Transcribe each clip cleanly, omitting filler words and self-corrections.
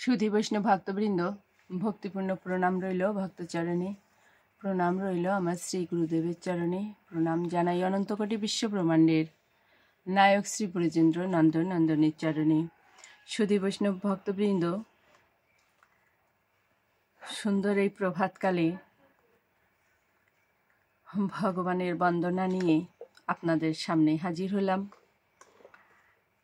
সুধী বৈষ্ণব ভক্তবৃন্দ, ভক্তিপূর্ণ প্রণাম রইল ভক্তচরণে, প্রণাম রইল আমার শ্রী গুরুদেবের চরণে, প্রণাম জানাই অনন্তকোটি বিশ্বব্রহ্মাণ্ডের নায়ক শ্রী ব্রজেন্দ্র নন্দন নন্দনের চরণে। সুধী বৈষ্ণব ভক্তবৃন্দ, সুন্দর এই প্রভাতকালে ভগবানের বন্দনা নিয়ে আপনাদের সামনে হাজির হলাম।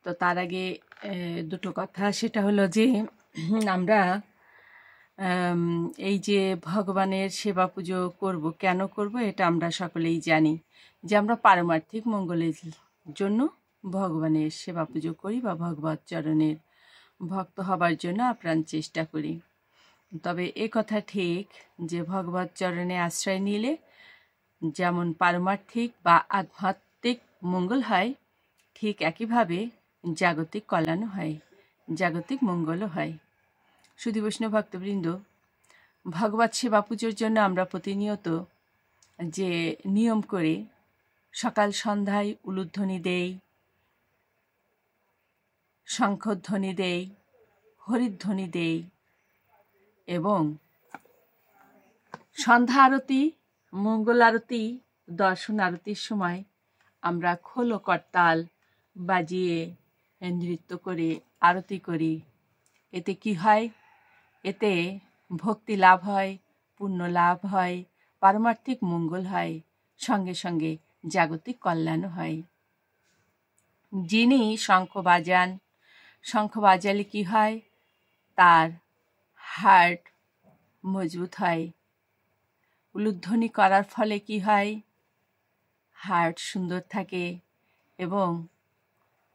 তো তার আগে দুটো কথা, সেটা হলো যে আমরা এই যে ভগবানের সেবা পুজো করব, কেন করব এটা আমরা সকলেই জানি, যে আমরা পারমার্থিক মঙ্গলের জন্য ভগবানের সেবা পুজো করি বা ভগবত চরণের ভক্ত হবার জন্য আপ্রাণ চেষ্টা করি। তবে এ কথা ঠিক যে ভগবত চরণে আশ্রয় নিলে যেমন পারমার্থিক বা আধ্যাত্মিক মঙ্গল হয়, ঠিক একইভাবে জাগতিক কল্যাণও হয়, জাগতিক মঙ্গলও হয়। সুধী বৈষ্ণব ভক্তবৃন্দ, ভগবত সেবা পুজোর জন্য আমরা প্রতিনিয়ত যে নিয়ম করে সকাল সন্ধ্যায় উলুধ্বনি দেই, শঙ্খধ্বনি দেই, হরিধ্বনি দেই এবং সন্ধ্যা আরতি, মঙ্গল আরতি, দর্শন আরতির সময় আমরা খোল ও করতাল বাজিয়ে নৃত্য করে আরতি করি। এতে কি হয়? এতে ভক্তি লাভ হয়, পুণ্য লাভ হয়, পারমার্থিক মঙ্গল হয়, সঙ্গে সঙ্গে জাগতিক কল্যাণও হয়। যিনি শঙ্খ বাজান, শঙ্খ বাজালে কি হয়? তার হার্ট মজবুত হয়। উলুধ্বনি করার ফলে কি হয়? হার্ট সুন্দর থাকে। এবং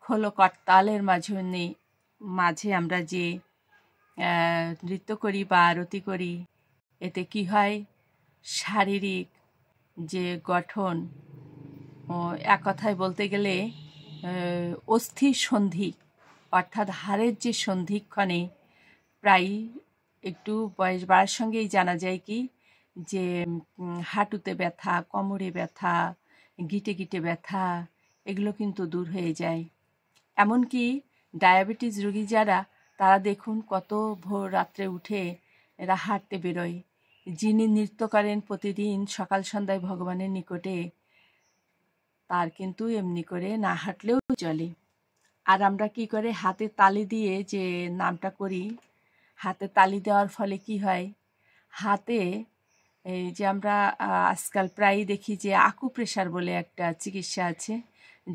খোল করতালের মাঝে আমরা যে নৃত্য করি বা আরতি করি, এতে কি হয়? শারীরিক যে গঠন, এক কথায় বলতে গেলে অস্থি সন্ধি, অর্থাৎ হাড়ের যে সন্ধিক্ষণে প্রায় একটু বয়স বাড়ার সঙ্গেই জানা যায় কি যে হাঁটুতে ব্যথা, কোমরে ব্যথা, গিটে গিটে ব্যথা, এগুলো কিন্তু দূর হয়ে যায়। এমনকি ডায়াবেটিস রোগী যারা, তারা দেখুন কত ভোর রাত্রে উঠে এরা হাঁটতে বেরোয়। যিনি নৃত্য করেন প্রতিদিন সকাল সন্ধ্যায় ভগবানের নিকটে, তার কিন্তু এমনি করে না হাঁটলেও চলে। আর আমরা কি করে হাতে তালি দিয়ে যে নামটা করি, হাতে তালি দেওয়ার ফলে কি হয়? হাতে এই যে আমরা আজকাল প্রায়ই দেখি যে আকুপ্রেশার বলে একটা চিকিৎসা আছে,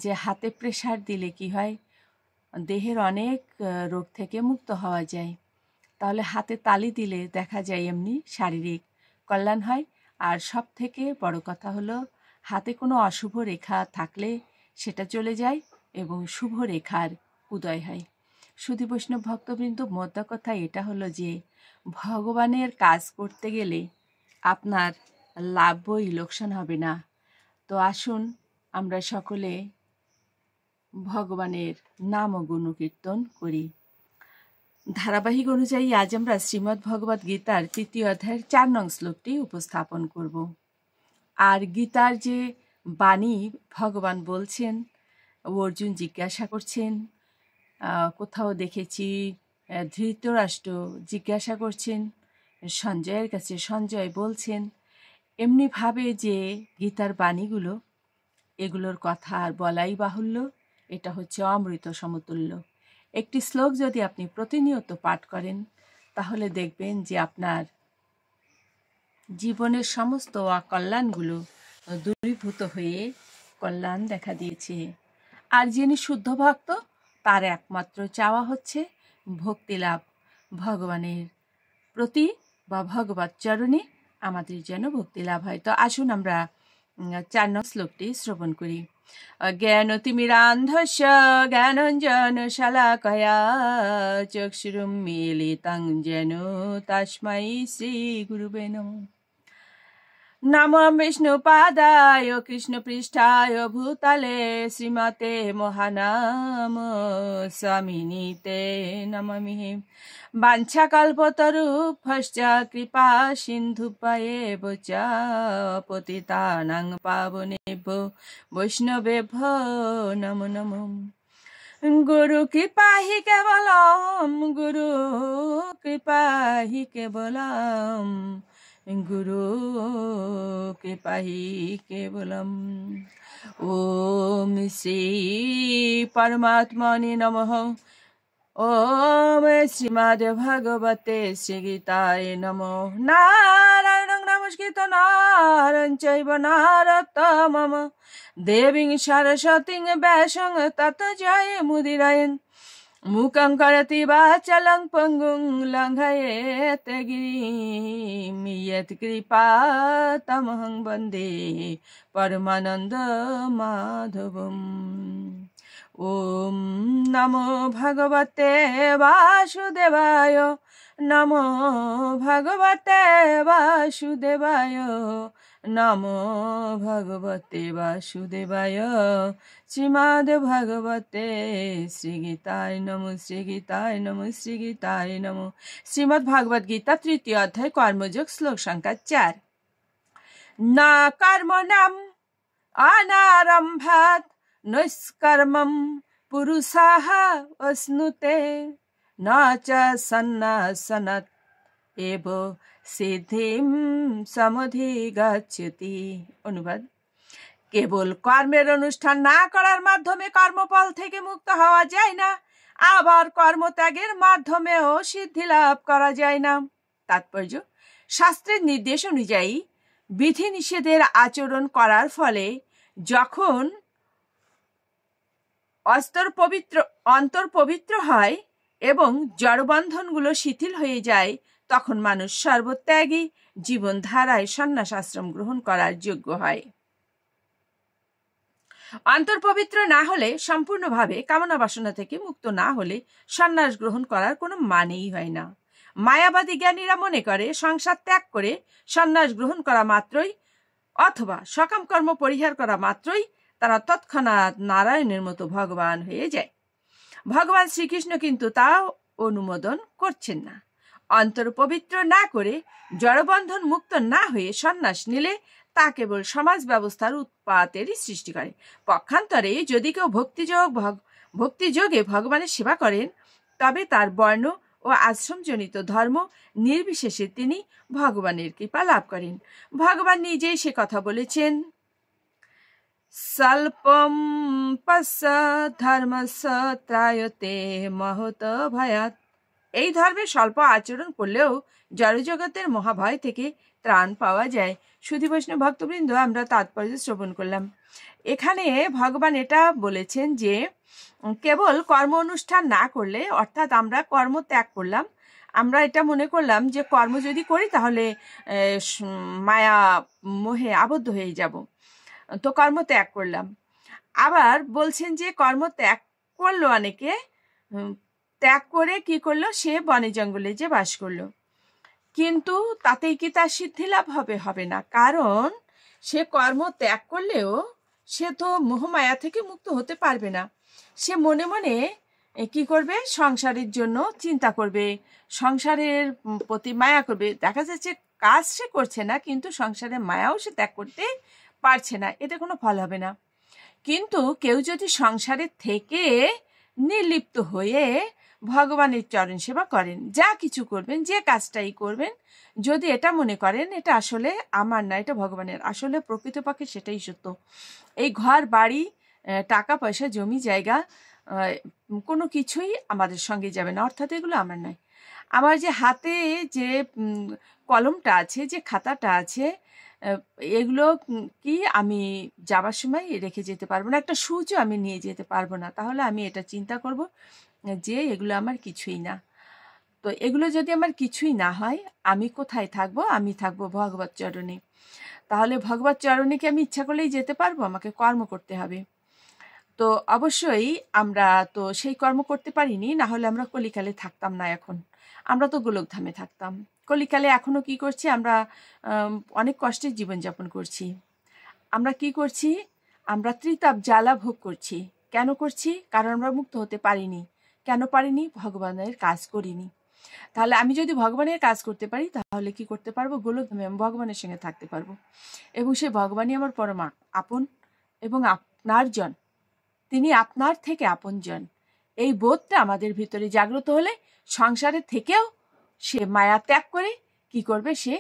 যে হাতে প্রেশার দিলে কি হয়? দেহের অনেক রোগ থেকে মুক্ত হওয়া যায়। তাহলে হাতে তালি দিলে দেখা যায় এমনি শারীরিক কল্যাণ হয়। আর সব থেকে বড় কথা হলো, হাতে কোনো অশুভ রেখা থাকলে সেটা চলে যায় এবং শুভ রেখার উদয় হয়। সুধী বৈষ্ণব ভক্তবৃন্দ, মোদ্দা কথা এটা হলো যে ভগবানের কাজ করতে গেলে আপনার লাভ বই লোকসান হবে না। তো আসুন আমরা সকলে ভগবানের নাম ও গুণকীর্তন করি। ধারাবাহিক অনুযায়ী আজ আমরা শ্রীমদ্ ভগবদ গীতার ৩য় অধ্যায়ের ৪ নং শ্লোকটি উপস্থাপন করব। আর গীতার যে বাণী ভগবান বলছেন, অর্জুন জিজ্ঞাসা করছেন, কোথাও দেখেছি ধৃতরাষ্ট্র জিজ্ঞাসা করছেন সঞ্জয়ের কাছে, সঞ্জয় বলছেন, এমনিভাবে যে গীতার বাণীগুলো, এগুলোর কথা আর বলাই বাহুল্য। এটা হচ্ছে অমৃত সমতুল্য। একটি শ্লোক যদি আপনি প্রতিনিয়ত পাঠ করেন, তাহলে দেখবেন যে আপনার জীবনের সমস্ত অকল্যাণগুলো দূরীভূত হয়ে কল্যাণ দেখা দিয়েছে। আর যিনি শুদ্ধ ভক্ত, তার একমাত্র চাওয়া হচ্ছে ভক্তি লাভ, ভগবানের প্রতি বা ভগবত চরণে আমাদের যেন ভক্তি লাভ হয়। তো আসুন আমরা ৪ নং শ্লোকটি শ্রবণ করি। জ্ঞানতিমিরান্ধস্য জ্ঞানাঞ্জন শালাকয়া চক্ষুরুন্মীলিতং যেন তস্मै শ্রী গুরুবে নমঃ। নমো বিষ্ণুপাদায় কৃষ্ণপৃষ্ঠায় ভূতলে শ্রীমতে মহানাম স্বামিনীতে নমামিঃ। বাঞ্ছাকল্পতরুভ্যশ্চ কৃপা সিন্ধুভ্যেব চ পতিতানাং পাবনেভ্যো বৈষ্ণবেভ্যো নমো নমঃ। गुरु कृपा ही केवलम, गुरु कृपा ही केवलम, गुरु कृपा ही केवलम। ओम श्री परमात्मने नमः। ओम श्रीमद् भगवते श्रीगीताय नमो। नारायणं नमस्कृत्य नरं चैव नरोत्तमं देवीं सरस्वतीं व्यासं ततो जयमुदीरयेत्। मूकं करोति वाचालं पङ्गुं लङ्घयेत् गिरिं यत्कृपातमहं वन्दे परमानन्दमाधवम्। ओम नमो भगवते वासुदेवाय, नमो भगवते वासुदेवाय, नमो भगवते वासुदेवाय। श्रीमद् भगवते श्रीगीताय नमो, श्रीगीताय नमो, श्रीगीताय नमो। श्रीमद् भागवत गीता 3य अध्याय कर्मयोग श्लोक संख्या 4। न कर्मणाम् अनारम्भात् नैष्कर्मं पुरुषाः अश्नुते न च सन्नासनात् एव सिद्धिं समधिगच्छति। অনুবাদ, কেবল কর্মের অনুষ্ঠান না করার মাধ্যমে কর্মফল থেকে মুক্ত হওয়া যায় না, আবার কর্মত্যাগের মাধ্যমেও সিদ্ধি লাভ করা যায় না। তাৎপর্য, শাস্ত্রের নির্দেশ অনুযায়ী বিধি নিষেধের আচরণ করার ফলে যখন অন্তর পবিত্র হয় এবং জড়বন্ধনগুলো শিথিল হয়ে যায়, তখন মানুষ সর্বত্যাগী জীবনধারায় সন্ন্যাস আশ্রম গ্রহণ করার যোগ্য হয়। অন্তর পবিত্র না হলে, সম্পূর্ণভাবে কামনা বাসনা থেকে মুক্ত না হলে সন্ন্যাস গ্রহণ করার কোনো মানেই হয় না। মায়াবাদী জ্ঞানীরা মনে করে সংসার ত্যাগ করে সন্ন্যাস গ্রহণ করা মাত্রই অথবা সকাম কর্ম পরিহার করা মাত্রই তারা তৎক্ষণাৎ নারায়ণের মতো ভগবান হয়ে যায়। ভগবান শ্রীকৃষ্ণ কিন্তু তা অনুমোদন করছেন না। অন্তর পবিত্র না করে জড়বন্ধন মুক্ত না হয়ে সন্ন্যাস নিলে তা কেবল সমাজ ব্যবস্থার উৎপাতেরই সৃষ্টি করে। পক্ষান্তরে যদি কেউ ভক্তিযোগে ভগবানের সেবা করেন, তবে তার বর্ণ ও আশ্রমজনিত ধর্ম নির্বিশেষে তিনি ভগবানের কৃপা লাভ করেন। ভগবান নিজেই সে কথা বলেছেন, স্বল্পম পশ্য ধর্মস্য ত্রায়তে মহত ভয়াৎ। এই ধর্মে স্বল্প আচরণ করলেও জড়জগতের মহাভয় থেকে ত্রাণ পাওয়া যায়। সুধী বৈষ্ণব ভক্তবৃন্দ, আমরা তাৎপর্য শ্রবণ করলাম। এখানে ভগবান এটা বলেছেন যে কেবল কর্ম অনুষ্ঠান না করলে, অর্থাৎ আমরা কর্ম ত্যাগ করলাম, আমরা এটা মনে করলাম যে কর্ম যদি করি তাহলে মায়া মোহে আবদ্ধ হয়ে যাব, তো কর্ম ত্যাগ করলাম। আবার বলছেন যে কর্ম ত্যাগ করলো অনেকে, ত্যাগ করে কি করলো, সে বনে জঙ্গলে যে বাস করলো, কিন্তু তাতেই কি তার সিদ্ধি লাভ হবে? হবে না। কারণ সে কর্ম ত্যাগ করলেও সে তো মোহমায়া থেকে মুক্ত হতে পারবে না। সে মনে মনে কি করবে, সংসারের জন্য চিন্তা করবে, সংসারের প্রতি মায়া করবে। দেখা যাচ্ছে কাজ সে করছে না, কিন্তু সংসারের মায়াও সে ত্যাগ করতে পারছে না, এতে কোনো ফল হবে না। কিন্তু কেউ যদি সংসারের থেকে নির্লিপ্ত হয়ে ভগবানের চরণ সেবা করেন, যা কিছু করবেন, যে কাজটাই করবেন, যদি এটা মনে করেন এটা আসলে আমার না, এটা ভগবানের, আসলে প্রকৃতপক্ষে সেটাই সত্য। এই ঘর বাড়ি, টাকা পয়সা, জমি জায়গা, কোনো কিছুই আমাদের সঙ্গে যাবে না, অর্থাৎ এগুলো আমার নয়। আমার যে হাতে যে কলমটা আছে, যে খাতাটা আছে, এগুলো কি আমি যাবার সময় রেখে যেতে পারবো না, একটা সুচও আমি নিয়ে যেতে পারবো না। তাহলে আমি এটা চিন্তা করব যে এগুলো আমার কিছুই না। তো এগুলো যদি আমার কিছুই না হয়, আমি কোথায় থাকবো? আমি থাকবো ভগবত চরণে। তাহলে ভগবত চরণে কি আমি ইচ্ছা করলেই যেতে পারবো? আমাকে কর্ম করতে হবে। তো অবশ্যই আমরা তো সেই কর্ম করতে পারিনি, না হলে আমরা কলিকালে থাকতাম না। এখন আমরা তো গোলকধামে থাকতাম। কলিকালে এখনো কি করছি? আমরা অনেক কষ্টের জীবনযাপন করছি। আমরা কি করছি? আমরা ত্রিতাপ জ্বালা ভোগ করছি। কেন করছি? কারণ আমরা মুক্ত হতে পারিনি। কেন পারিনি? ভগবানের কাজ করিনি। তাহলে আমি যদি ভগবানের কাজ করতে পারি, তাহলে কি করতে পারবো? গোলকধামে আমি ভগবানের সঙ্গে থাকতে পারবো, এবং সেই ভগবানই আমার পরম আপন এবং আপনার জন। তিনি আপনার থেকে আপনজন। এই বোধটা আমাদের ভিতরে জাগ্রত হলে সংসারে থেকেও সে মায়া ত্যাগ করে কি করবে, সে